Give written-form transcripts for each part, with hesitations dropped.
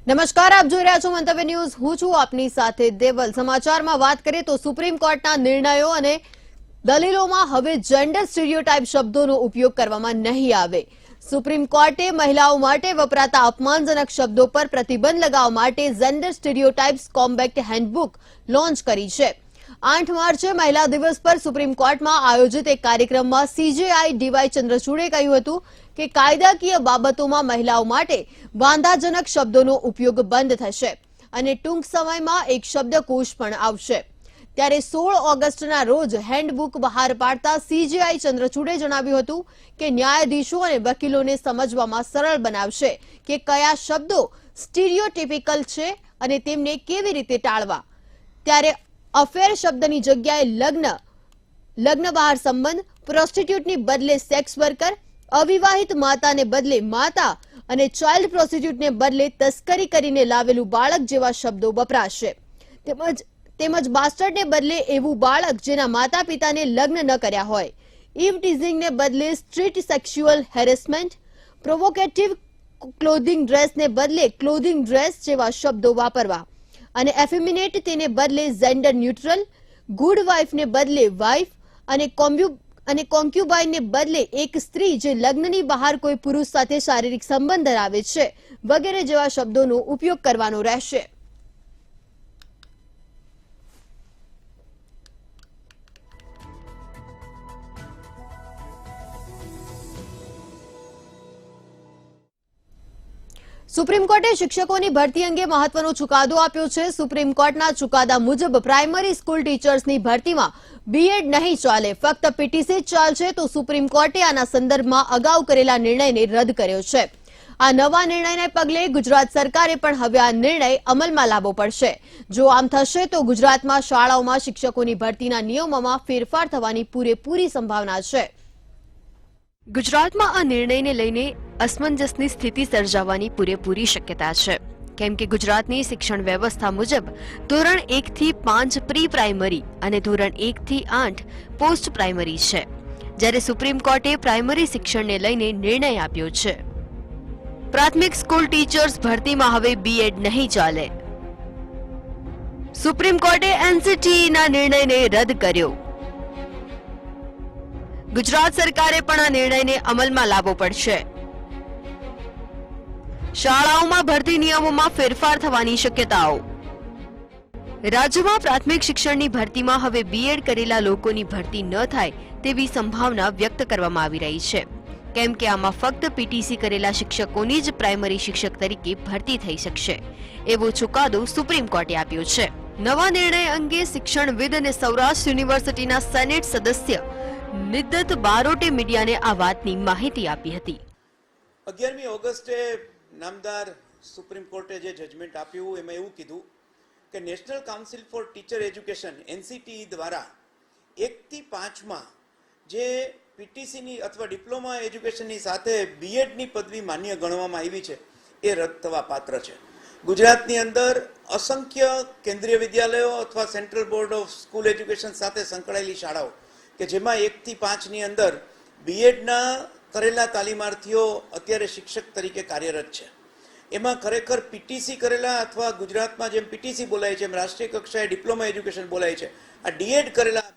નમસ્કાર, આપ જોઈ રહ્યા છો મંતવ્ય ન્યૂઝ. હું છું આપની સાથે દેવલ. સમાચારમાં વાત કરીએ તો સુપ્રીમ કોર્ટના નિર્ણયો અને દલીલોમાં હવે જેન્ડર સ્ટીરિયોટાઇપ શબ્દોનો ઉપયોગ કરવામાં નહીં આવે. સુપ્રીમ કોર્ટે મહિલાઓ માટે વપરાતા અપમાનજનક શબ્દો પર પ્રતિબંધ લગાવવા માટે જેન્ડર સ્ટીરિયોટાઇપ્સ કોમ્બેક્ટ હેન્ડબુક લોન્ચ કરી છે. 8 માર્ચે મહિલા દિવસ પર સુપ્રીમ કોર્ટમાં આયોજિત એક કાર્યક્રમમાં સીજેઆઈ ડીવાય ચંદ્રચૂડે કહ્યું હતું કે કાયદાકીય બાબતોમાં મહિલાઓ માટે વાંધાજનક શબ્દોનો ઉપયોગ બંધ થશે અને ટૂંક સમયમાં એક શબ્દકોશ પણ આવશે. ત્યારે 16 ઓગસ્ટના રોજ હેન્ડબુક બહાર પાડતા સીજેઆઈ ચંદ્રચૂડે જણાવ્યું હતું કે ન્યાયાધીશો અને વકીલોને સમજવામાં સરળ બનાવશે કે કયા શબ્દો સ્ટીરિયોટિપિકલ છે અને તેમને કેવી રીતે ટાળવા. ત્યારે અફેર શબ્દની જગ્યાએ લગ્ન બહાર સંબંધ, પ્રોસ્ટિટ્યુટની બદલે સેક્સ વર્કર, અવિવાહિત માતાને બદલે માતા અને ચાઇલ્ડ પ્રોસ્ટિટ્યુટને બદલે તસ્કરી કરીને લાવેલું બાળક જેવા શબ્દો વપરાશે. તેમજ બાસ્ટર્ડને બદલે એવું બાળક જેના માતા પિતાને લગ્ન ન કર્યા હોય, ઇવ ટીઝિંગને બદલે સ્ટ્રીટ સેક્સ્યુઅલ હેરેસમેન્ટ, પ્રોવોકેટિવ ક્લોધિંગ ડ્રેસને બદલે ક્લોધિંગ ડ્રેસ જેવા શબ્દો વાપરવા અને એફેમિનેટ તેને બદલે જેન્ડર ન્યુટ્રલ, ગુડ વાઇફને બદલે વાઇફ અને કોન્ક્યુબાઇનને બદલે એક સ્ત્રી જે લગ્નની બહાર કોઈ પુરુષ સાથે શારીરિક સંબંધ ધરાવે છે વગેરે જેવા શબ્દોનો ઉપયોગ કરવાનો રહેશે. સુપ્રીમ કોર્ટે શિક્ષકોની ભરતી અંગે મહત્વનો ચુકાદો આપ્યો છે. સુપ્રીમ કોર્ટના ચુકાદા મુજબ પ્રાઇમરી સ્કૂલ ટીચર્સની ભરતીમાં બીએડ નહીં ચાલે, ફક્ત પીટીસી જ ચાલશે. તો સુપ્રીમ કોર્ટે આના સંદર્ભમાં અગાઉ કરેલા નિર્ણયને રદ કર્યો છે. આ નવા નિર્ણયને પગલે ગુજરાત સરકારે પણ હવે આ નિર્ણય અમલમાં લાવવો પડશે. જો આમ થશે તો ગુજરાતમાં શાળાઓમાં શિક્ષકોની ભરતીના નિયમોમાં ફેરફાર થવાની પૂરેપૂરી સંભાવના છે. ગુજરાતમાં આ નિર્ણયને લઈને અસમંજસની સ્થિતિ સર્જાવાની પૂરેપૂરી શક્યતા છે, કેમ કે ગુજરાતની શિક્ષણ વ્યવસ્થા મુજબ ધોરણ 1 થી 5 પ્રી પ્રાઇમરી અને ધોરણ 1 થી 8 પોસ્ટ પ્રાઇમરી છે, જ્યારે સુપ્રીમ કોર્ટે પ્રાઇમરી શિક્ષણને લઈને નિર્ણય આપ્યો છે. પ્રાથમિક સ્કૂલ ટીચર્સ ભરતીમાં હવે બીએડ નહીં ચાલે. સુપ્રીમ કોર્ટે એનસીટીઈના નિર્ણયને રદ કર્યો. ગુજરાત સરકારે પણ આ નિર્ણયને અમલમાં લાવવો પડશે. શાળાઓમાં ભરતી નિયમોમાં ફેરફાર થવાની શક્યતાઓ. રાજ્યમાં પ્રાથમિક શિક્ષણની ભરતીમાં હવે બીએડ કરેલા લોકોની ભરતી ન થાય તેવી સંભાવના વ્યક્ત કરવામાં આવી રહી છે, કેમ કે આમાં ફક્ત પીટીસી કરેલા શિક્ષકોની જ પ્રાઇમરી શિક્ષક તરીકે ભરતી થઈ શકશે, એવો ચુકાદો સુપ્રીમ કોર્ટે આપ્યો છે. નવા નિર્ણય અંગે શિક્ષણવિદ અને સૌરાષ્ટ્ર યુનિવર્સિટીના સેનેટ સદસ્ય નિદ્દત બારોટે મીડિયાને આ વાતની માહિતી આપી હતી. 11મી ઓગસ્ટે નામદાર સુપ્રીમ કોર્ટે જે જજમેન્ટ આપ્યું એમાં એવું કીધું કે national council four teacher education NCTE દ્વારા 1 થી 5માં જે પીટીસીની અથવા ડિપ્લોમા એજ્યુકેશનની સાથે બીએડની પદવી માન્ય ગણવામાં આવી છે એ રદ થવા પાત્ર છે. ગુજરાતની અંદર અસંખ્ય કેન્દ્રીય વિદ્યાલયો અથવા central board of school education સાથે સંકળાયેલી શાળાઓ કે જેમાં 1 થી 5ની અંદર બીએડના કરેલા તાલીમાર્થીઓ અત્યારે શિક્ષક તરીકે કાર્યરત છે. એમાં ખરેખર પીટીસી કરેલા અથવા ગુજરાતમાં જેમ પીટીસી બોલાય છે એમ રાષ્ટ્રીય કક્ષાએ ડિપ્લોમા એજ્યુકેશન બોલાય છે, આ ડીએડ કરેલા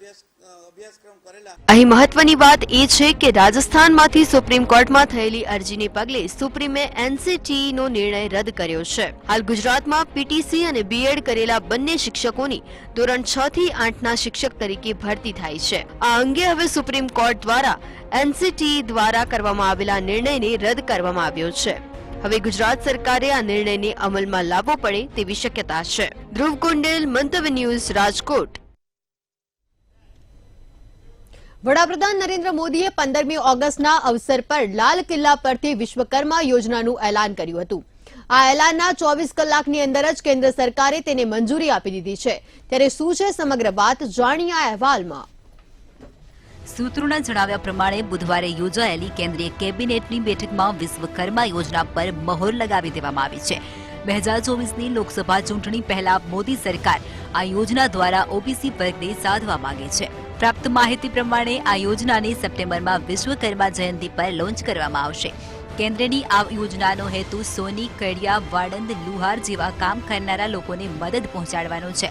અભ્યાસક્રમ કરેલા. અહીં મહત્વની વાત એ છે કે રાજસ્થાનમાંથી સુપ્રીમ કોર્ટમાં થયેલી અરજીને પગલે સુપ્રીમે એનસીટીઈનો નિર્ણય રદ કર્યો છે. હાલ ગુજરાતમાં પીટીસી અને બીએડ કરેલા બંને શિક્ષકોની ધોરણ 6 થી 8ના શિક્ષક તરીકે ભરતી થાય છે. આ અંગે હવે સુપ્રીમ કોર્ટ દ્વારા એનસીટીઈ દ્વારા કરવામાં આવેલા નિર્ણયને રદ કરવામાં આવ્યો છે. હવે ગુજરાત સરકારે આ નિર્ણયને અમલમાં લાવવો પડે તેવી શક્યતા છે. ધ્રુવ કુંડેલ, મંતવ્ય ન્યૂઝ, રાજકોટ. વડાપ્રધાન નરેન્દ્ર મોદીએ 15મી ઓગસ્ટના અવસર પર લાલ કિલ્લા પરથી વિશ્વકર્મા યોજનાનું એલાન કર્યું હતું. આ એલાનના 24 કલાકની અંદર જ કેન્દ્ર સરકારે તેને મંજૂરી આપી દીધી છે. ત્યારે શું છે સમગ્ર વાત, જાણીએ આ અહેવાલમાં. સૂત્રોના જણાવ્યા પ્રમાણે બુધવારે યોજાયેલી કેન્દ્રીય કેબિનેટની બેઠકમાં વિશ્વકર્મા યોજના પર મહોર લગાવી દેવામાં આવી છે. 2024ની લોકસભા ચૂંટણી પહેલા મોદી સરકાર આ યોજના દ્વારા ઓબીસી વર્ગને સાધવા માંગે છે. પ્રાપ્ત માહિતી પ્રમાણે આ યોજનાને સપ્ટેમ્બરમાં વિશ્વકર્મા જયંતિ પર લોન્ચ કરવામાં આવશે. કેન્દ્રની આ યોજનાનો હેતુ સોની, કડિયા, વાળંદ, લુહાર જેવા કામ કરનારા લોકોને મદદ પહોંચાડવાનો છે.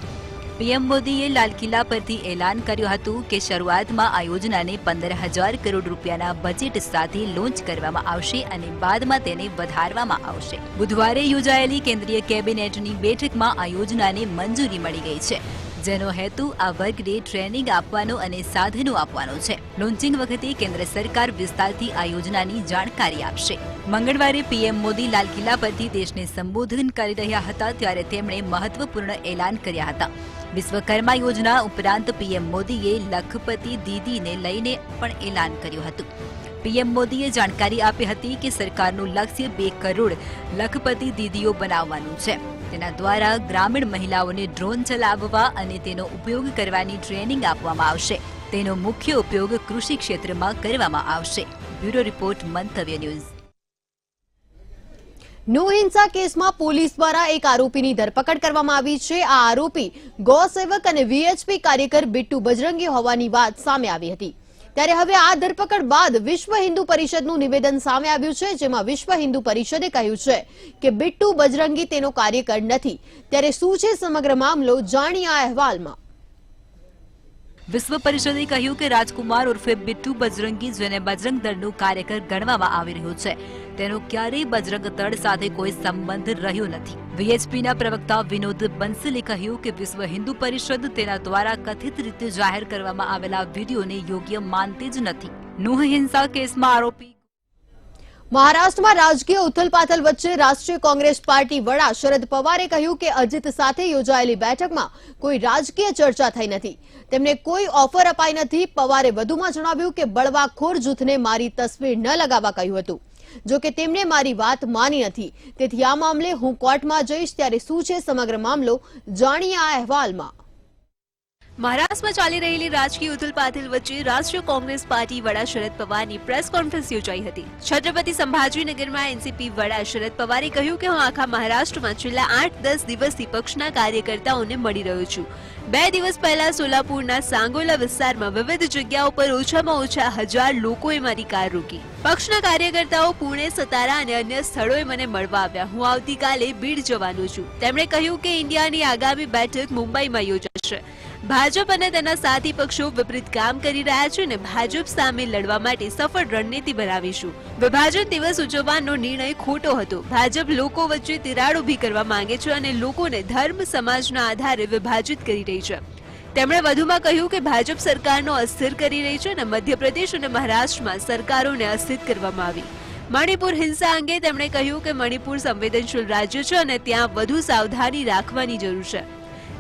પીએમ મોદીએ લાલ કિલ્લા પરથી એલાન કર્યું હતું કે શરૂઆતમાં આ યોજનાને 15,000 કરોડ રૂપિયાના બજેટ સાથે લોન્ચ કરવામાં આવશે અને બાદમાં તેને વધારવામાં આવશે. બુધવારે યોજાયેલી કેન્દ્રીય કેબિનેટની બેઠકમાં આ યોજનાને મંજૂરી મળી ગઈ છે, જેનો હેતુ આ વર્ગને ટ્રેનિંગ આપવાનો અને સાધનો આપવાનો છે. લોન્ચિંગ વખતે કેન્દ્ર સરકાર વિસ્તારથી આ યોજનાની જાણકારી આપશે. મંગળવારે પીએમ મોદી લાલ કિલ્લા પરથી દેશને સંબોધન કરી રહ્યા હતા ત્યારે તેમણે મહત્વપૂર્ણ એલાન કર્યા હતા. વિશ્વકર્મા યોજના ઉપરાંત પીએમ મોદીએ લખપતિ દીદીને લઈને પણ એલાન કર્યું હતું. પીએમ મોદીએ જાણકારી આપી હતી કે સરકારનું લક્ષ્ય 2 કરોડ લખપતિ દીદીઓ બનાવવાનું છે. તેના દ્વારા ગ્રામીણ મહિલાઓને ડ્રોન ચલાવવા અને તેનો ઉપયોગ કરવાની ટ્રેનિંગ આપવામાં આવશે. તેનો મુખ્ય ઉપયોગ કૃષિ ક્ષેત્રમાં કરવામાં આવશે. બ્યુરો રિપોર્ટ, મંતવ્ય ન્યૂઝ. નો હિંસા કેસમાં પોલીસ દ્વારા એક આરોપીની ધરપકડ કરવામાં આવી છે. આ આરોપી ગૌસેવક અને વીએચપી કાર્યકર બિટ્ટુ બજરંગી હોવાની વાત સામે આવી હતી. ત્યારે હવે આ ધરપકડ બાદ વિશ્વ હિન્દુ પરિષદનું નિવેદન સામે આવ્યું છે, જેમાં વિશ્વ હિન્દુ પરિષદે કહ્યું છે કે બિટ્ટુ બજરંગી તેનો કાર્યકર નથી. ત્યારે શું છે સમગ્ર મામલો, જાણીએ આ અહેવાલમાં. વિશ્વ પરિષદે કહ્યું કે રાજકુમાર ઉર્ફે બિટ્ટુ બજરંગી, જેને બજરંગ દળનું કાર્યકર ગણવામાં આવી રહ્યો છે, તેનો ક્યારેય બજરંગ દળ સાથે કોઈ સંબંધ રહ્યો નથી. વીએચપીના પ્રવક્તા વિનોદ બંસલે કહ્યું કે વિશ્વ હિન્દુ પરિષદ તેના દ્વારા કથિત રીતે જાહેર કરવામાં આવેલા વિડીયોને યોગ્ય માનતી જ નથી. નો હિંસા કેસમાં આરોપી મહારાષ્ટ્રમાં રાજકીય ઉથલપાથલ વચ્ચે રાષ્ટ્રીય કોંગ્રેસ પાર્ટી વડા શરદ પવારે કહ્યું કે અજીત સાથે યોજાયેલી બેઠકમાં કોઈ રાજકીય ચર્ચા થઈ નથી. તેમને કોઈ ઓફર અપાઈ નથી. પવારે વધુમાં જણાવ્યું કે બળવાખોર જૂથને મારી તસવીર ન લગાવવા કહ્યું હતું. જો કે તેમણે મારી વાત માની નથી. તેથી આ મામલે હું કોર્ટમાં જઈશ. ત્યારે શું છે સમગ્ર મામલો, જાણીએ આ અહેવાલમાં. મહારાષ્ટ્રમાં ચાલી રહેલી રાજકીય ઉથલપાથલ વચ્ચે રાષ્ટ્રીય કોંગ્રેસ પાર્ટી વડા શરદ પવારની પ્રેસ કોન્ફરન્સ યોજાઈ હતી. છત્રપતિ સંભાજીનગરમાં એનસીપી વડા શરદ પવારે કહ્યું કે હું આખા મહારાષ્ટ્રમાં છેલ્લા 8-10 દિવસથી પક્ષના કાર્યકર્તાઓને મળી રહ્યો છું. 2 દિવસ પહેલા સોલાપુરના સાંગોલા વિસ્તારમાં વિવિધ જગ્યાઓ પર ઓછામાં ઓછા 1000 લોકોએ મારી કાર રોકી. પક્ષના કાર્યકર્તાઓ પુણે, સતારા અને અન્ય સ્થળોએ મને મળવા આવ્યા. હું આવતીકાલે બીડ જવાનો છું. તેમણે કહ્યું કે ઇન્ડિયાની આગામી બેઠક મુંબઈમાં યોજાશે. ભાજપ અને તેના સાથી પક્ષો વિપરીત કામ કરી રહ્યા છે અને ભાજપ સામે લડવા માટે સફળ રણનીતિ બનાવીશું. વિભાજન દિવસ ઉજવવાનો નિર્ણય ખોટો હતો. ભાજપ લોકો વચ્ચે તિરાડ ઊભી કરવા માંગે છે અને લોકોને ધર્મ, સમાજના આધારે વિભાજિત કરી રહી છે. તેમણે વધુમાં કહ્યું કે ભાજપ સરકારનો અસ્થિર કરી રહી છે અને મધ્યપ્રદેશ અને મહારાષ્ટ્રમાં સરકારોને અસ્થિર કરવામાં આવી. મણિપુર હિંસા અંગે તેમણે કહ્યું કે મણિપુર સંવેદનશીલ રાજ્ય છે અને ત્યાં વધુ સાવધાની રાખવાની જરૂર છે.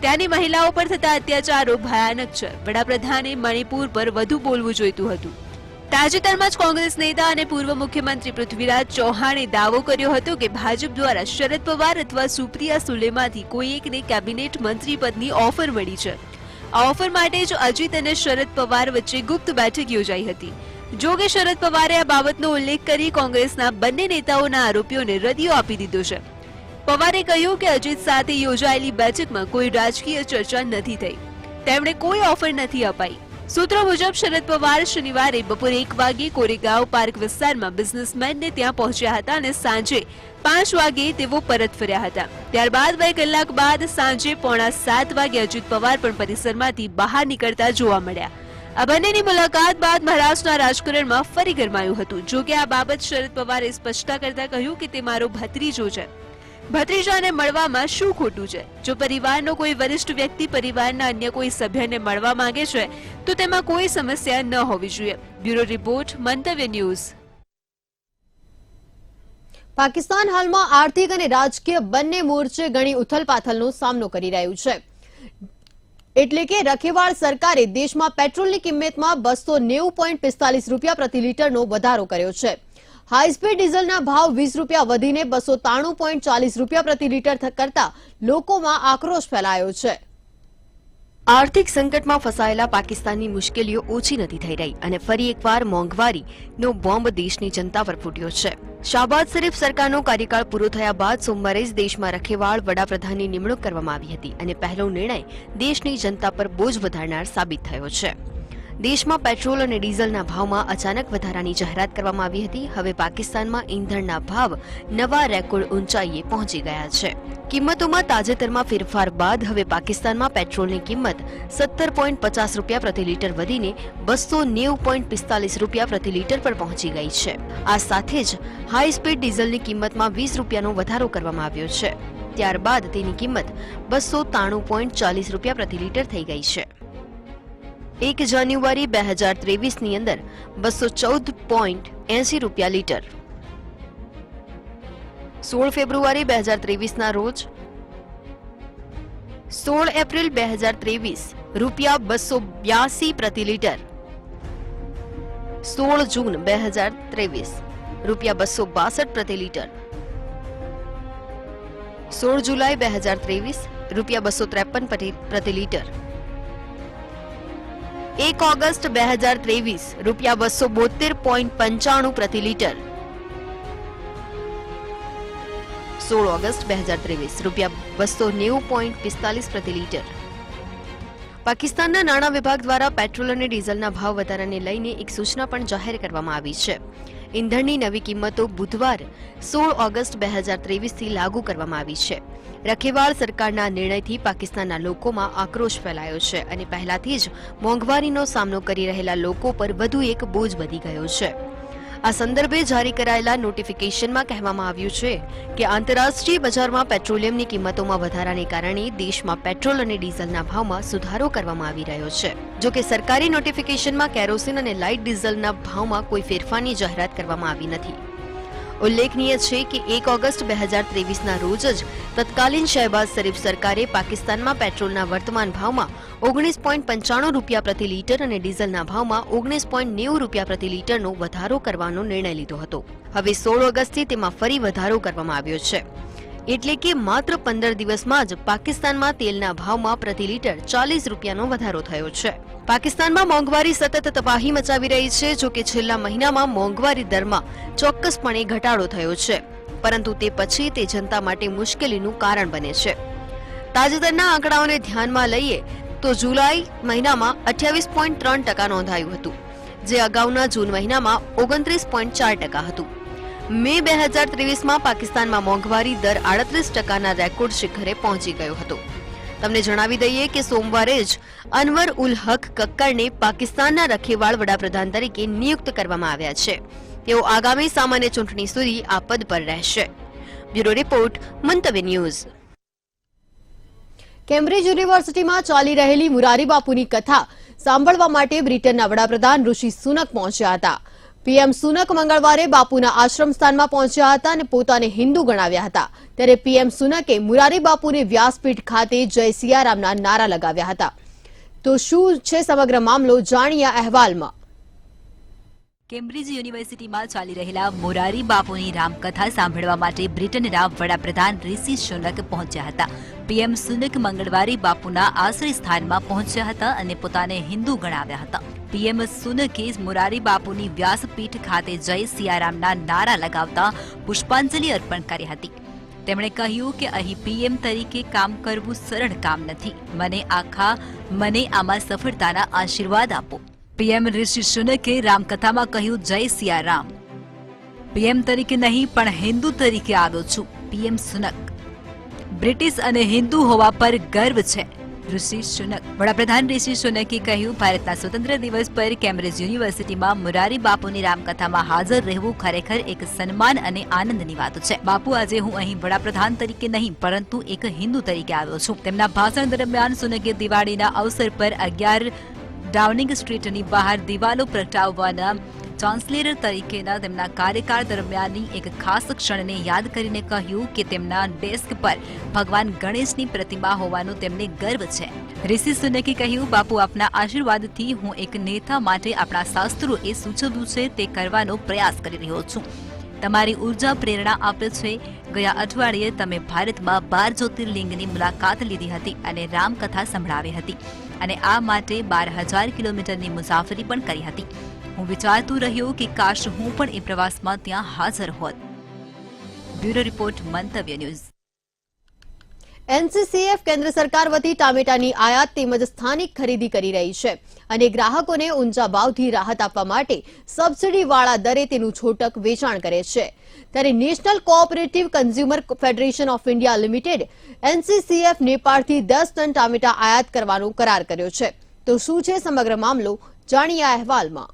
ત્યાંની મહિલાઓ પર થતા અત્યાચારો ભયાનક છે. વડાપ્રધાને મણિપુર પર વધુ બોલવું જોઈતું હતું. તાજેતરમાં જ કોંગ્રેસ નેતા અને પૂર્વ મુખ્યમંત્રી પૃથ્વીરાજ ચૌહાણે દાવો કર્યો હતો કે ભાજપ દ્વારા શરદ પવાર અથવા સુપ્રિયા સુલેમાંથી કોઈ એકને કેબિનેટ મંત્રી પદની ઓફર મળી છે. આ ઓફર માટે જ અજીત અને શરદ પવાર વચ્ચે ગુપ્ત બેઠક યોજાઈ હતી. જો કે શરદ પવારે આ બાબતનો ઉલ્લેખ કરી કોંગ્રેસના બંને નેતાઓના આરોપીઓને રદિયો આપી દીધો છે. પવારે કહ્યું કે અજીત સાથે યોજાયેલી બેઠકમાં કોઈ રાજકીય ચર્ચા નથી થઈ. તેમણે કોઈ ઓફર નથી અપાઈ. સૂત્રો મુજબ શરદ પવાર શનિવારે બપોરે 1 વાગે કોરેગાંવ પાર્ક વિસ્તારમાં બિઝનેસમેનને ત્યાં પહોંચ્યા હતા અને સાંજે 5 વાગે તેઓ પરત ફર્યા હતા. ત્યારબાદ 2 કલાક બાદ સાંજે 6:45 વાગે અજીત પવાર પણ પરિસરમાંથી બહાર નીકળતા જોવા મળ્યા. આ બંનેની મુલાકાત બાદ મહારાષ્ટ્રના રાજકારણમાં ફરી ગરમાયું હતું. જો કે આ બાબત શરદ પવારે સ્પષ્ટતા કરતા કહ્યું કે તે મારો ભત્રીજો છે. ભત્રીજાને મળવામાં શું ખોટું છે? જો પરિવારનો કોઈ વરિષ્ઠ વ્યક્તિ પરિવારના અન્ય કોઈ સભ્યને મળવા માંગે છે તો તેમાં કોઈ સમસ્યા ન હોવી જોઈએ. બ્યુરો રિપોર્ટ, મંતવ્ય ન્યૂઝ. પાકિસ્તાન હાલમાં આર્થિક અને રાજકીય બંને મોરચે ઘણી ઉથલપાથલનો સામનો કરી રહ્યું છે. એટલે કે રખેવાળ સરકારે દેશમાં પેટ્રોલની કિંમતમાં 290.45 રૂપિયા પ્રતિ લીટરનો વધારો કર્યો છે. હાઈસ્પીડ ડીઝલના ભાવ 20 રૂપિયા વધીને 293.40 રૂપિયા પ્રતિ લીટર કરતા લોકોમાં આક્રોશ ફેલાયો છે. આર્થિક સંકટમાં ફસાયેલા પાકિસ્તાનની મુશ્કેલીઓ ઓછી નથી થઈ રહી અને ફરી એકવાર મોંઘવારીનો બોમ્બ દેશની જનતા પર ફૂટ્યો છે. શાહબાઝ શરીફ સરકારનો કાર્યકાળ પૂરો થયા બાદ સોમવારે જ દેશમાં રખેવાળ વડાપ્રધાનની નિમણૂક કરવામાં આવી હતી અને પહેલો નિર્ણય દેશની જનતા પર બોજ વધારનાર સાબિત થયો છે. દેશમાં પેટ્રોલ અને ડીઝલના ભાવમાં અચાનક વધારાની જાહેરાત કરવામાં આવી હતી. હવે પાકિસ્તાનમાં ઈંધણના ભાવ નવા રેકોર્ડ ઊંચાઈએ પહોંચી ગયા છે. કિંમતોમાં તાજેતરમાં ફેરફાર બાદ હવે પાકિસ્તાનમાં પેટ્રોલની કિંમત 17.50 રૂપિયા પ્રતિ લીટર વધીને 290.45 રૂપિયા પ્રતિ લીટર પર પહોંચી ગઈ છે. આ સાથે જ હાઈ સ્પીડ ડીઝલની કિંમતમાં 20 રૂપિયાનો વધારો કરવામાં આવ્યો છે. ત્યારબાદ તેની કિંમત 293.40 રૂપિયા પ્રતિ લીટર થઈ ગઈ છે. 1 જાન્યુઆરી 2023ની અંદર 214.80 રૂપિયા લીટર, 16 ફેબ્રુઆરી 2023ના રોજ 16 એપ્રિલ 2023 રૂપિયા 282 પ્રતિ લીટર, 16 જૂન 2023 રૂપિયા 262 પ્રતિ લીટર, 16 જુલાઈ 2023 રૂપિયા 253 પ્રતિ લીટર, 1 ઓગસ્ટ 2023 રૂપિયા 272.95 પ્રતિ લીટર, 16 ઓગસ્ટ 2023 રૂપિયા 290.45 પ્રતિ લીટર. પાકિસ્તાનના નાણાં વિભાગ દ્વારા પેટ્રોલ અને ડીઝલના ભાવ વધારાને લઈને એક સૂચના પણ જાહેર કરવામાં આવી છે. ઈંધણની નવી કિંમતો બુધવાર 16 ઓગસ્ટ 2023થી લાગુ કરવામાં આવી છે. રખેવાળ સરકારના નિર્ણયથી પાકિસ્તાનના લોકોમાં આક્રોશ ફેલાયો છે અને પહેલાથી જ મોંઘવારીનો સામનો કરી રહેલા લોકો પર વધુ એક બોજ વધી ગયો છે. આ સંદર્ભે જારી કરાયેલા નોટિફિકેશનમાં કહેવામાં આવ્યું છે કે આંતરરાષ્ટ્રીય બજારમાં પેટ્રોલિયમની કિંમતોમાં વધારાને કારણે દેશમાં પેટ્રોલ અને ડીઝલના ભાવમાં સુધારો કરવામાં આવી રહ્યો છે. જો કે સરકારી નોટિફિકેશનમાં કેરોસીન અને લાઇટ ડીઝલના ભાવમાં કોઈ ફેરફારની જાહેરાત કરવામાં આવી નથી. ઉલ્લેખનીય છે કે 1 ઓગસ્ટ 2023ના રોજ જ તત્કાલીન શહેબાઝ શરીફ સરકારે પાકિસ્તાનમાં પેટ્રોલના વર્તમાન ભાવમાં 19.95 રૂપિયા પ્રતિ લીટર અને ડીઝલના ભાવમાં 19.90 રૂપિયા પ્રતિ લીટરનો વધારો કરવાનો નિર્ણય લીધો હતો. હવે 16 ઓગસ્ટથી તેમાં ફરી વધારો કરવામાં આવ્યો છે. એટલે કે માત્ર 15 દિવસમાં જ પાકિસ્તાનમાં તેલના ભાવમાં પ્રતિ લીટર 40 રૂપિયાનો વધારો થયો છે. પાકિસ્તાનમાં મોંઘવારી સતત તબાહી મચાવી રહી છે. જો કે છેલ્લા મહિનામાં મોંઘવારી દરમાં ચોક્કસપણે ઘટાડો થયો છે, પરંતુ તે પછી તે જનતા માટે મુશ્કેલીનું કારણ બને છે. તાજેતરના આંકડાઓને ધ્યાનમાં લઈએ તો જુલાઈ મહિનામાં 28.3% નોંધાયું હતું, જે અગાઉના જૂન મહિનામાં 29.4% હતું. મે 2023માં પાકિસ્તાનમાં મોંઘવારી દર 38%ના રેકોર્ડ શિખરે પહોંચી ગયો હતો. તમને જણાવી દઈએ કે સોમવારે જ અનવર ઉલ હક કક્કરને પાકિસ્તાનના રખેવાળ વડાપ્રધાન તરીકે નિયુક્ત કરવામાં આવ્યા છે. તેઓ આગામી સામાન્ય ચૂંટણી સુધી આ પદ પર રહેશે. બ્યુરો રિપોર્ટ, મંતવ્ય ન્યૂઝ. કેમ્બ્રિજ યુનિવર્સિટીમાં ચાલી રહેલી મુરારી બાપુની કથા સાંભળવા માટે બ્રિટનના વડાપ્રધાન ઋષિ સુનક પહોંચ્યા હતા. પીએમ સુનક મંગળવારે બાપુના આશ્રમ સ્થાનમાં પહોંચ્યા હતા અને પોતાને હિન્દુ ગણાવ્યા હતા. ત્યારે પીએમ સુનકે મુરારી બાપુને વ્યાસપીઠ ખાતે જય સિયારામના નારા લગાવ્યા હતા. તો શું છે સમગ્ર મામલો, જાણીએ આ અહેવાલમાં. કેમ્બ્રિજ યુનિવર્સિટીમાં ચાલી રહેલા મોરારી બાપુની રામકથા સાંભળવા માટે બ્રિટનના વડાપ્રધાન ઋષિ સુનક પહોંચ્યા હતા. પીએમ સુનક મંગળવારે બાપુના આશ્રય સ્થાનમાં પહોંચ્યા હતા અને પોતાને હિન્દુ ગણાવ્યા હતા. પીએમ સુનકે મોરારી બાપુની વ્યાસપીઠ ખાતે જય સિયારામના નારા લગાવતા પુષ્પાંજલિ અર્પણ કરી હતી. તેમણે કહ્યું કે અહીં પીએમ તરીકે કામ કરવું સરળ કામ નથી. મને આમાં સફળતાના આશીર્વાદ આપો. પીએમ ઋષિ સુનકે રામકથામાં કહ્યું, જય સિયારામ. પીએમ તરીકે નહીં પણ હિન્દુ તરીકે આવ્યો છું. પીએમ સુનક. બ્રિટિશ અને હિન્દુ હોવા પર ગર્વ છે. ઋષિ સુનક. વડાપ્રધાન ઋષિ સુનકે કહ્યું, ભારતના સ્વતંત્ર દિવસ પર કેમ્બ્રિજ યુનિવર્સિટીમાં મુરારી બાપુની રામકથામાં હાજર રહેવું ખરેખર એક સન્માન અને આનંદની વાત છે. બાપુ, આજે હું અહીં વડાપ્રધાન તરીકે નહીં પરંતુ એક હિન્દુ તરીકે આવ્યો છું. તેમના ભાષણ દરમિયાન સુનકે દિવાળીના અવસર પર 11 ડાઉનિંગ સ્ટ્રીટની બહાર દિવાલો પ્રગટાવવાના ચાન્સેલર તરીકેના તેમના કાર્યકાળ દરમિયાનની એક ખાસ ક્ષણને યાદ કરીને કહ્યું કે તેમના ડેસ્ક પર ભગવાન ગણેશની પ્રતિમા હોવાનો તેમને ગર્વ છે. ઋષિ સુનકે કહ્યું, બાપુ, આપના આશીર્વાદથી હું એક નેતા માટે આપણા શાસ્ત્રોએ સૂચવ્યું છે તે કરવાનો પ્રયાસ કરી રહ્યો છું. તમારી ઉર્જા પ્રેરણા આપે છે. ગયા અઠવાડિયે તમે ભારતમાં 12 જ્યોતિર્લિંગની મુલાકાત લીધી હતી અને રામકથા સંભળાવી હતી અને આ માટે 12,000 કિલોમીટરની મુસાફરી પણ કરી હતી. હું વિચારતો રહ્યો કે કાશ હું પણ એ પ્રવાસમાં ત્યાં હાજર હોત. બ્યુરો રિપોર્ટ, મંતવ્ય ન્યૂઝ. એનસીસીએફ કેન્દ્ર સરકાર વતી ટામેટાની આયાત તેમજ સ્થાનિક ખરીદી કરી રહી છે અને ગ્રાહકોને ઊંચા ભાવથી રાહત આપવા માટે સબસિડીવાળા દરે તેનું છૂટક વેચાણ કરે છે ત્યારે national cooperative consumer federation of India limited NCCF નેપાળથી 10 ટન ટામેટા આયાત કરવાનો કરાર કર્યો છે તો શું છે સમગ્ર મામલો જાણીએ આ અહેવાલમાં।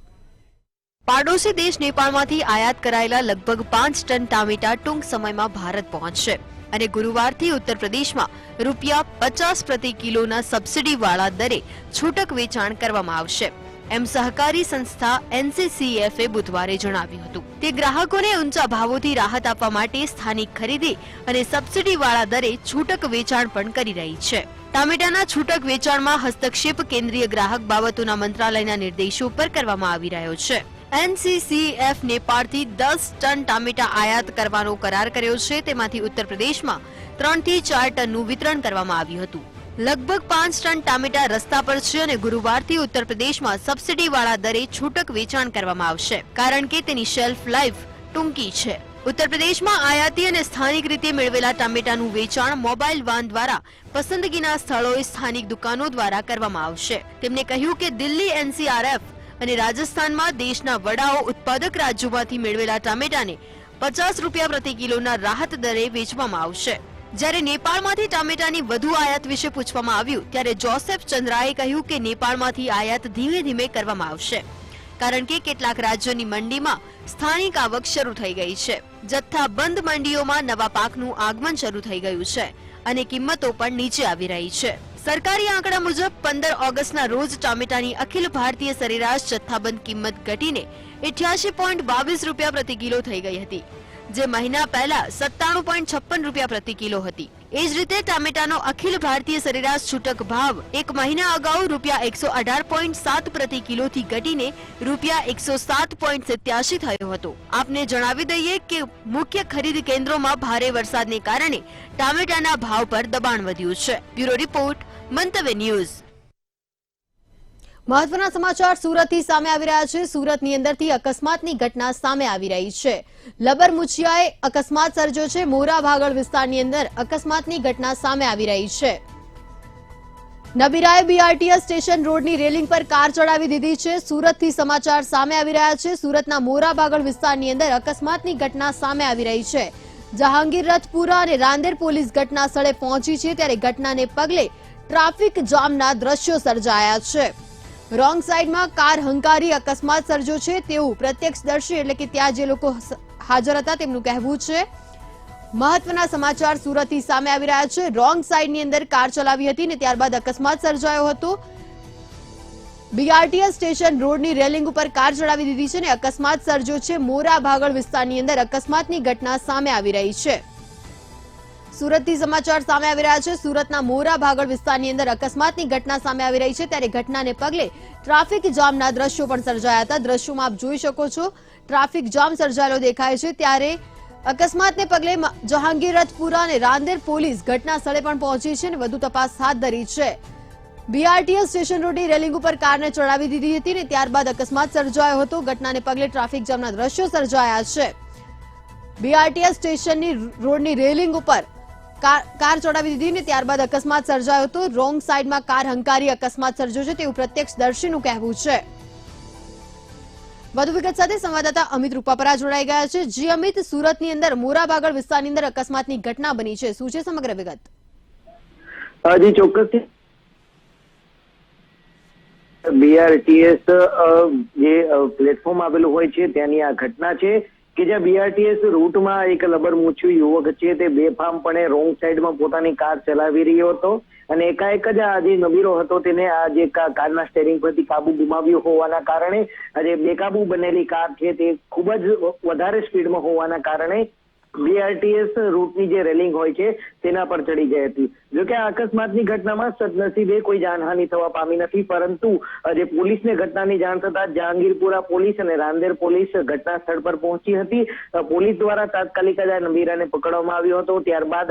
પાડોશી દેશ નેપાળમાંથી આયાત કરાયેલા લગભગ 5 ટન ટામેટા ટૂંક સમયમાં ભારત પહોંચશે અને ગુરુવારથી ઉત્તર પ્રદેશમાં ₹50 પ્રતિ કિલોના સબસિડીવાળા દરે છૂટક વેચાણ કરવામાં આવશે એમ સહકારી સંસ્થા એનસીસીએફે બુધવારે જણાવ્યું હતું। તે ગ્રાહકોને ઊંચા ભાવોથી રાહત આપવા માટે સ્થાનિક ખરીદી અને સબસિડીવાળા દરે છૂટક વેચાણ પણ કરી રહી છે। ટામેટાના છૂટક વેચાણમાં હસ્તક્ષેપ કેન્દ્રીય ગ્રાહક બાબતોના મંત્રાલયના નિર્દેશો પર કરવામાં આવી રહ્યો છે। એનસીસીએફ નેપાળથી 10 ટન ટામેટા આયાત કરવાનો કરાર કર્યો છે તેમાંથી ઉત્તર પ્રદેશમાં 3 થી 4 ટનનું વિતરણ કરવામાં આવ્યું હતું। લગભગ 5 ટન ટામેટા રસ્તા પર છે અને ગુરુવારથી ઉત્તર પ્રદેશમાં સબસિડીવાળા દરે છૂટક વેચાણ કરવામાં આવશે કારણ કે તેની શેલ્ફ લાઈફ ટૂંકી છે। ઉત્તર પ્રદેશમાં આયાતી અને સ્થાનિક રીતે મેળવેલા ટામેટાનું વેચાણ મોબાઈલ વાન દ્વારા પસંદગીના સ્થળોએ સ્થાનિક દુકાનો દ્વારા કરવામાં આવશે। તેમણે કહ્યું કે દિલ્હી એનસીઆરએફ અને રાજસ્થાનમાં દેશના વડાઓ ઉત્પાદક રાજ્યોમાંથી મેળવેલા ટામેટાને ₹50 પ્રતિ કિલોના રાહત દરે વેચવામાં આવશે। જ્યારે નેપાળમાંથી ટામેટાની વધુ આયાત વિશે પૂછવામાં આવ્યું ત્યારે જોસેફ ચંદ્રાએ કહ્યું કે નેપાળમાંથી આયાત ધીમે ધીમે કરવામાં આવશે કારણ કે કેટલાક રાજ્યોની મંડીમાં સ્થાનિક આવક શરૂ થઈ ગઈ છે। જથ્થાબંધ મંડીઓમાં નવા પાકનું આગમન શરૂ થઈ ગયું છે અને કિંમતો પણ નીચે આવી રહી છે। સરકારી આંકડા મુજબ 15 ઓગસ્ટના રોજ ટામેટાની અખિલ ભારતીય સરેરાશ જથ્થાબંધ કિંમત ઘટીને ₹88.22 પ્રતિ કિલો થઈ ગઈ હતી જે મહિના પહેલા ₹97.56 પ્રતિ કિલો હતી। એ જ રીતે ટામેટાનો અખિલ ભારતીય સરેરાશ છૂટક ભાવ એક મહિના અગાઉ ₹118.7 પ્રતિ કિલોથી ઘટીને ₹107.87 થયો હતો। આપને જણાવી દઈએ કે મુખ્ય ખરીદ કેન્દ્રોમાં ભારે વરસાદને કારણે ટામેટાના ભાવ પર દબાણ વધ્યું છે। બ્યુરો રિપોર્ટ મંતવ્ય ન્યૂઝ। મહત્વના સમાચાર સુરતથી સામે આવી રહ્યા છે। સુરતની અંદરથી અકસ્માતની ઘટના સામે આવી રહી છે। લબરમુછિયાએ અકસ્માત સર્જ્યો છે। મોરા ભાગળ વિસ્તારની અંદર અકસ્માતની ઘટના સામે આવી રહી છે। નબીરાએ બીઆરટીએસ સ્ટેશન રોડની રેલિંગ પર કાર ચડાવી દીધી છે। સુરતથી સમાચાર સામે આવી રહ્યા છે। સુરતના મોરા ભાગળ વિસ્તારની અંદર અકસ્માતની ઘટના સામે આવી રહી છે। જહાંગીર રથપુરા અને રાંદેર પોલીસ ઘટના સ્થળે પહોંચી છે ત્યારે ઘટનાને પગલે ટ્રાફિક જામના દ્રશ્યો સર્જાયા છે। રોંગ સાઈડમાં કાર હંકારી અકસ્માત સર્જ્યો છે તેવું પ્રત્યક્ષદર્શી એટલે કે ત્યાં જે લોકો હાજર હતા તેમનું કહેવું છે। મહત્વના સમાચાર સુરતથી સામે આવી રહ્યા છે। રોંગ સાઈડની અંદર કાર ચલાવી હતી અને ત્યારબાદ અકસ્માત સર્જાયો હતો। બીઆરટીએસ સ્ટેશન રોડની રેલિંગ ઉપર કાર ચડાવી દીધી છે અને અકસ્માત સર્જ્યો છે। મોરા ભાગળ વિસ્તારની અંદર અકસ્માતની ઘટના સામે આવી રહી છે। સુરતથી સમાચાર સામે આવી રહ્યા છે। સુરતના મોરા ભાગળ વિસ્તારની અંદર અકસ્માતની ઘટના સામે આવી રહી છે ત્યારે ઘટનાને પગલે ટ્રાફિક જામના દ્રશ્યો પણ સર્જાયા હતા। દ્રશ્યોમાં આપ જોઈ શકો છો ટ્રાફિક જામ સર્જાયેલો દેખાય છે ત્યારે અકસ્માતને પગલે જહાંગીર રથપુરા અને રાંદેર પોલીસ ઘટના સ્થળે પણ પહોંચી છે અને વધુ તપાસ હાથ ધરી છે। બીઆરટીએસ સ્ટેશન રોડની રેલિંગ ઉપર કારને ચડાવી દીધી હતી અને ત્યારબાદ અકસ્માત સર્જાયો હતો। ઘટનાને પગલે ટ્રાફિક જામના દ્રશ્યો સર્જાયા છે। બીઆરટીએસ સ્ટેશનની રોડની રેલિંગ ઉપર કાર ચડાવી દીધી ને ત્યારબાદ અકસ્માત સર્જાયો હતો। રોંગ સાઈડમાં કાર હંકારી અકસ્માત સર્જ્યો છે તેવું પ્રત્યક્ષદર્શીનું કહેવું છે। વધુ વિગત સાથે સંવાદદાતા અમિત રૂપાપરા જોડાઈ ગયા છે। જી અમિત, સુરતની અંદર મોરા ભાગળ વિસ્તારની અંદર અકસ્માતની ઘટના બની છે, શું છે સમગ્ર વિગત? જી ચોક્કસ, બીઆરટીએસ જે પ્લેટફોર્મ આવેલું હોય છે ત્યાંની આ ઘટના છે કે જ્યાં બીઆરટીએસ રૂટમાં એક લબરમૂછ્યું યુવક છે તે બેફામપણે રોંગ સાઈડમાં પોતાની કાર ચલાવી રહ્યો હતો અને એકાએક જ આ જે નબીરો હતો તેને આ જે કારના સ્ટેરિંગ પરથી કાબુ ગુમાવ્યો હોવાના કારણે આ જે બેકાબુ બનેલી કાર છે તે ખૂબ જ વધારે સ્પીડમાં હોવાના કારણે બીઆરટીએસ રૂટની જે રેલિંગ હોય છે તેના પર ચડી ગઈ હતી। જોકે આ અકસ્માતની ઘટનામાં સદનસીબે કોઈ જાનહાનિ થવા પામી નથી, પરંતુ જે પોલીસને ઘટનાની જાણ થતા જહાંગીરપુરા પોલીસ અને રાંદેર પોલીસ ઘટના સ્થળ પર પહોંચી હતી। પોલીસ દ્વારા તાત્કાલિક જ આ નબીરાને પકડવામાં આવ્યો હતો। ત્યારબાદ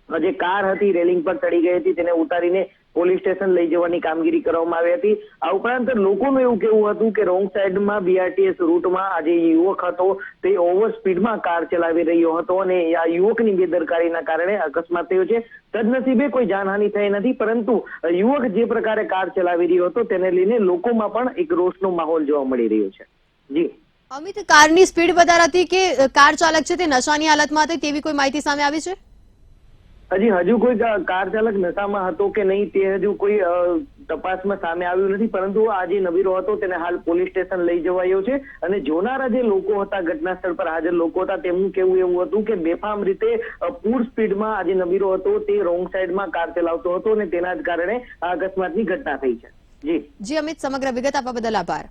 જે કાર હતી રેલિંગ પર ચડી ગઈ હતી તેને ઉતારીને પોલીસ સ્ટેશન લઈ જવાની કામગીરી કરવામાં આવી હતી. આ ઉપરાંત લોકોનું એવું કહેવું હતું કે રોંગ સાઈડમાં BRTS રૂટમાં આ જે યુવક હતો તે ઓવર સ્પીડમાં કાર ચલાવી રહ્યો હતો અને આ યુવકની બેદરકારીના કારણે અકસ્માત થયો છે. સદનસીબે કોઈ જાનહાનિ થઈ નથી, પરંતુ યુવક જે પ્રકારે કાર ચલાવી રહ્યો હતો તેને લઈને લોકોમાં પણ એક રોષનો માહોલ જોવા મળી રહ્યો છે. જી અમિત, કારની સ્પીડ વધારે હતી કે કાર ચાલક છે તે નશાની હાલતમાં હતી તેવી કોઈ માહિતી સામે આવી છે? હજુ કોઈ કાર ચાલક નશામાં હતો કે નહીં તે હજુ કોઈ તપાસમાં સામે આવ્યું નથી, પરંતુ આ જે નવીરો હતો તેને હાલ પોલીસ સ્ટેશન લઈ જવાયો છે અને જોનારા જે લોકો હતા, ઘટના સ્થળ પર હાજર લોકો હતા, તેમનું કહેવું એવું હતું કે બેફામ રીતે પૂર સ્પીડમાં આ જે નવીરો હતો તે રોંગ સાઈડમાં કાર ચલાવતો હતો અને તેના જ કારણે આ અકસ્માતની ઘટના થઈ છે. જી અમિત, સમગ્ર વિગત આપવા બદલ આભાર.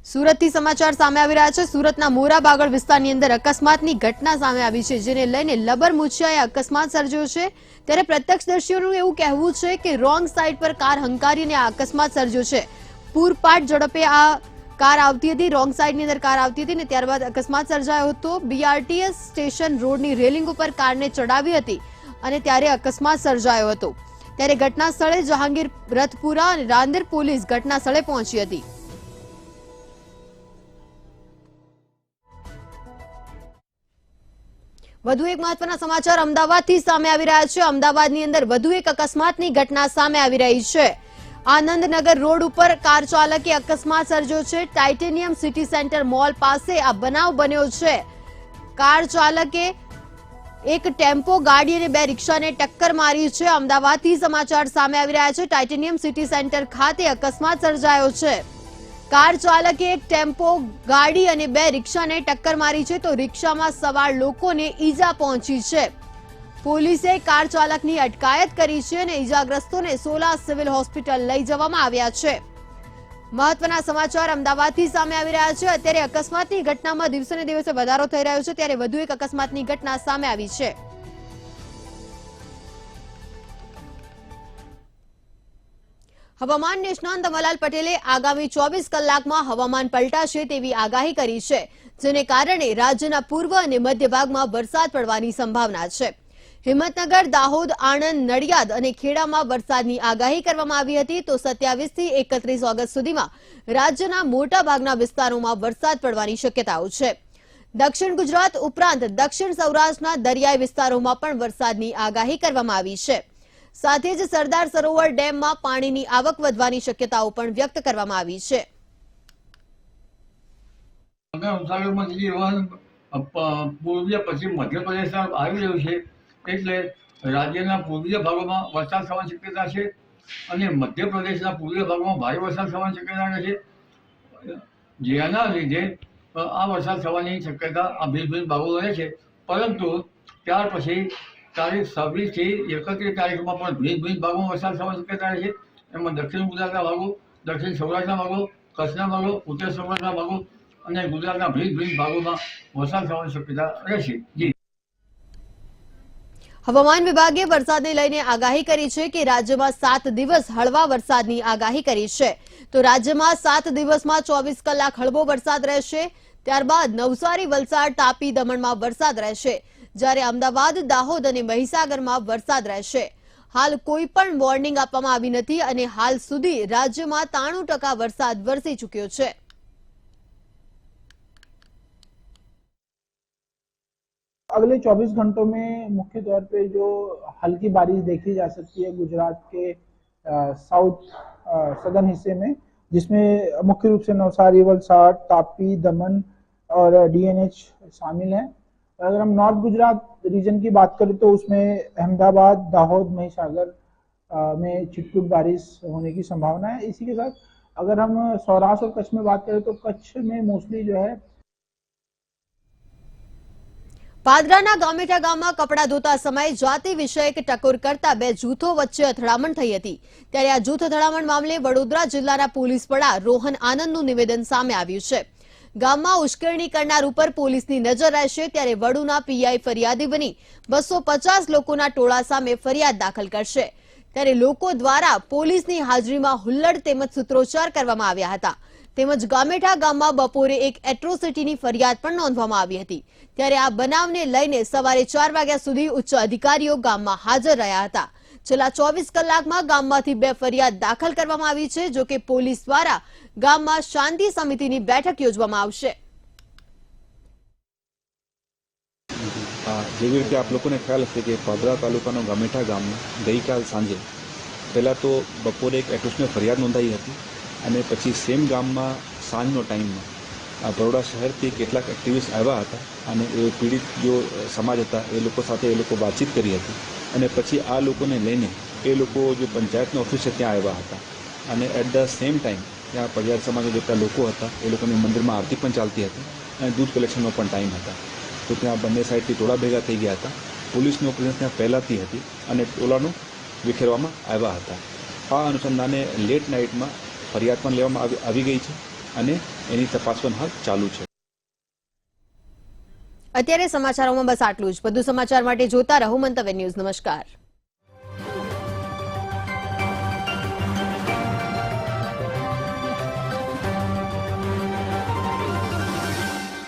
સુરતથી સમાચાર સામે આવી રહ્યા છે. સુરતના મોરા બાગળ વિસ્તારની અંદર અકસ્માતની ઘટના સામે આવી છે, જેને લઈને લબરમુછિયાએ અકસ્માત સર્જ્યો છે. ત્યારે પ્રત્યક્ષદર્શીઓનું એવું કહેવું છે કે રોંગ સાઈડ પર કાર હંકારીને આ અકસ્માત સર્જ્યો છે. પૂરપાટ ઝડપે આ કાર આવતી હતી, રોંગ સાઈડની અંદર કાર આવતી હતી ને ત્યારબાદ અકસ્માત સર્જાયો હતો. BRTS સ્ટેશન રોડની રેલિંગ ઉપર કારને ચડાવી હતી અને ત્યારે અકસ્માત સર્જાયો હતો. ત્યારે ઘટના સ્થળે જહાંગીર, રથપુરા અને રાંદેર પોલીસ ઘટના સ્થળે પહોંચી હતી. વધુ એક મહત્વના સમાચાર અમદાવાદથી સામે આવી રહ્યા છે. અમદાવાદની અંદર વધુ એક અકસ્માતની ઘટના સામે આવી રહી છે. આનંદનગર રોડ ઉપર કાર ચાલકે અકસ્માત સર્જ્યો છે. ટાઇટેનિયમ સિટી સેન્ટર મોલ પાસે આ બનાવ બન્યો છે. કાર ચાલકે એક ટેમ્પો ગાડી અને બે રિક્ષાને ટક્કર મારી છે. અમદાવાદથી સમાચાર સામે આવી રહ્યા છે. ટાઇટેનિયમ સિટી સેન્ટર ખાતે અકસ્માત સર્જાયો છે. કાર ચાલકે એક ટેમ્પો ગાડી અને બે રિક્ષાને ટક્કર મારી છે, તો રિક્ષામાં સવાર લોકોને ઈજા પહોંચી છે. પોલીસે કાર ચાલકની અટકાયત કરી છે અને ઈજાગ્રસ્તોને સોલા સિવિલ હોસ્પિટલ લઈ જવામાં આવ્યા છે. મહત્વના સમાચાર અમદાવાદથી સામે આવી રહ્યા છે. અત્યારે અકસ્માતની ઘટનામાં દિવસે ને દિવસે વધારો થઈ રહ્યો છે, ત્યારે વધુ એક અકસ્માતની ઘટના સામે આવી છે. હવામાન નિષ્ણાંત અમરલાલ પટેલે આગામી 24 કલાકમાં હવામાન પલટાશે તેવી આગાહી કરી છે, જેને કારણે રાજ્યના પૂર્વ અને મધ્ય ભાગમાં વરસાદ પડવાની સંભાવના છે. હિંમતનગર, દાહોદ, આણંદ, નડિયાદ અને ખેડામાં વરસાદની આગાહી કરવામાં આવી હતી, તો 27 થી 31 ઓગસ્ટ સુધીમાં રાજ્યના મોટાભાગના વિસ્તારોમાં વરસાદ પડવાની શક્યતાઓ છે. દક્ષિણ ગુજરાત ઉપરાંત દક્ષિણ સૌરાષ્ટ્રના દરિયાઈ વિસ્તારોમાં પણ વરસાદની આગાહી કરવામાં આવી છે. સાથે જ સરદાર સરોવર ડેમમાં પાણીની આવક વધવાની શક્યતાઓ પણ વ્યક્ત કરવામાં આવી છે. પૂર્વીય પશ્ચિમ મધ્યપ્રદેશમાં આવી રહ્યું છે, એટલે રાજ્યના પૂર્વીય ભાગોમાં વરસાદ થવાની શક્યતા છે અને મધ્યપ્રદેશના પૂર્વીય ભાગમાં ભારે વરસાદ થવાની શક્યતા છે. જેના લીધે આ વરસાદ થવાની શક્યતા આ ભિન્ન ભાગો રહે છે. પરંતુ ત્યાર પછી તારીખ 26 થી 31 તારીખમાં પણ ભિન્ન ભાગોમાં વરસાદ થવાની શક્યતા રહે છે. એમાં દક્ષિણ ગુજરાતના ભાગો, દક્ષિણ સૌરાષ્ટ્રના ભાગો, કચ્છના ભાગો, ઉત્તર સૌરાષ્ટ્રના ભાગો અને ગુજરાતના ભિન્ન ભાગોમાં વરસાદ થવાની શક્યતા રહેશે. જી હવામાન વિભાગે વરસાદને લઈને આગાહી કરી છે કે રાજ્યમાં 7 દિવસ હળવા વરસાદની આગાહી કરી છે. તો રાજ્યમાં 7 દિવસમાં 24 કલાક હળવો વરસાદ રહેશે. ત્યારબાદ નવસારી, વલસાડ, તાપી, દમણમાં વરસાદ રહેશે, જ્યારે અમદાવાદ, દાહોદ અને મહીસાગરમાં વરસાદ રહેશે. હાલ કોઈ પણ વોર્નિંગ આપવામાં આવી નથી અને હાલ સુધી રાજ્યમાં 93% વરસાદ વરસી ચૂક્યો છે. अगले 24 घंटों में मुख्य तौर पे जो हल्की बारिश देखी जा सकती है गुजरात के साउथ सदर्न हिस्से में, जिसमें मुख्य रूप से नवसारी, वलसाड, तापी, दमन और DNH शामिल हैं. अगर हम नॉर्थ गुजरात रीजन की बात करें तो उसमें अहमदाबाद, दाहोद, महिसागर में छिटपुट बारिश होने की संभावना है. इसी के साथ अगर हम सौराष्ट्र और कच्छ में बात करें तो कच्छ में मोस्टली जो है પાદરાના ગામેટા ગામમાં કપડાં ધોતા સમયે જાતિ વિષયક ટકોર કરતા બે જૂથો વચ્ચે અથડામણ થઈ હતી. ત્યારે આ જૂથ અથડામણ મામલે વડોદરા જિલ્લાના પોલીસ વડા રોહન આનંદનું નિવેદન સામે આવ્યું છે. ગામમાં ઉશ્કેરણી કરનાર ઉપર પોલીસની નજર રહેશે, ત્યારે વડુના PI ફરિયાદી બની 250 લોકોના ટોળા સામે ફરિયાદ દાખલ કરશે. ત્યારે લોકો દ્વારા પોલીસની હાજરીમાં હુલ્લડ તેમજ સૂત્રોચ્ચાર કરવામાં આવ્યા હતા. તેમજ ગામેઠા ગામમાં બપોરે એક એટ્રોસિટીની ફરિયાદ પણ નોંધવામાં આવી હતી. ત્યારે આ બનાવને લઈને સવારે 4 વાગ્યા સુધી ઉચ્ચ અધિકારીઓ ગામમાં હાજર રહ્યા હતા. છેલ્લા 24 કલાકમાં ગામમાંથી 2 ફરિયાદ દાખલ કરવામાં આવી છે. જો કે પોલીસ દ્વારા ગામમાં શાંતિ સમિતિની બેઠક યોજવામાં આવશે. જેવી રીતે આપ લોકોને ખ્યાલ હશે કે પાદરા તાલુકાનો ગામેઠા ગામમાં ગઈકાલ સાંજે પહેલાં તો બપોરે એક એક્યુઝની ફરિયાદ નોંધાઈ હતી અને પછી સેમ ગામમાં સાંજનો ટાઈમમાં બરોડા શહેરથી કેટલાક એક્ટિવિસ્ટ આવ્યા હતા અને એ પીડિત જો સમાજ હતા એ લોકો સાથે એ લોકો વાતચીત કરી હતી અને પછી આ લોકોને લઈને એ લોકો જે પંચાયતનો ઓફિસ છે ત્યાં આવ્યા હતા અને એટ ધ સેમ ટાઈમ ત્યાં પડિયાર સમાજના જેટલા લોકો હતા એ લોકોની મંદિરમાં આરતી પણ ચાલતી હતી અને દૂધ કલેક્શનનો પણ ટાઈમ હતા. તો ત્યાં બંને સાઈડથી ટોળા ભેગા થઈ ગયા હતા. પોલીસની ઓપરેશન ત્યાં ફેલાતી હતી અને ટોળાનું વિખેરવામાં આવ્યા હતા. આ અનુસંધાને લેટ નાઇટમાં ફરિયાદ પણ લેવામાં આવી ગઈ છે અને એની તપાસ પણ હાલ ચાલુ છે. અત્યારે સમાચારોમાં બસ આટલું જ. વધુ સમાચાર માટે જોતા રહો મંતવ્ય ન્યૂઝ. નમસ્કાર.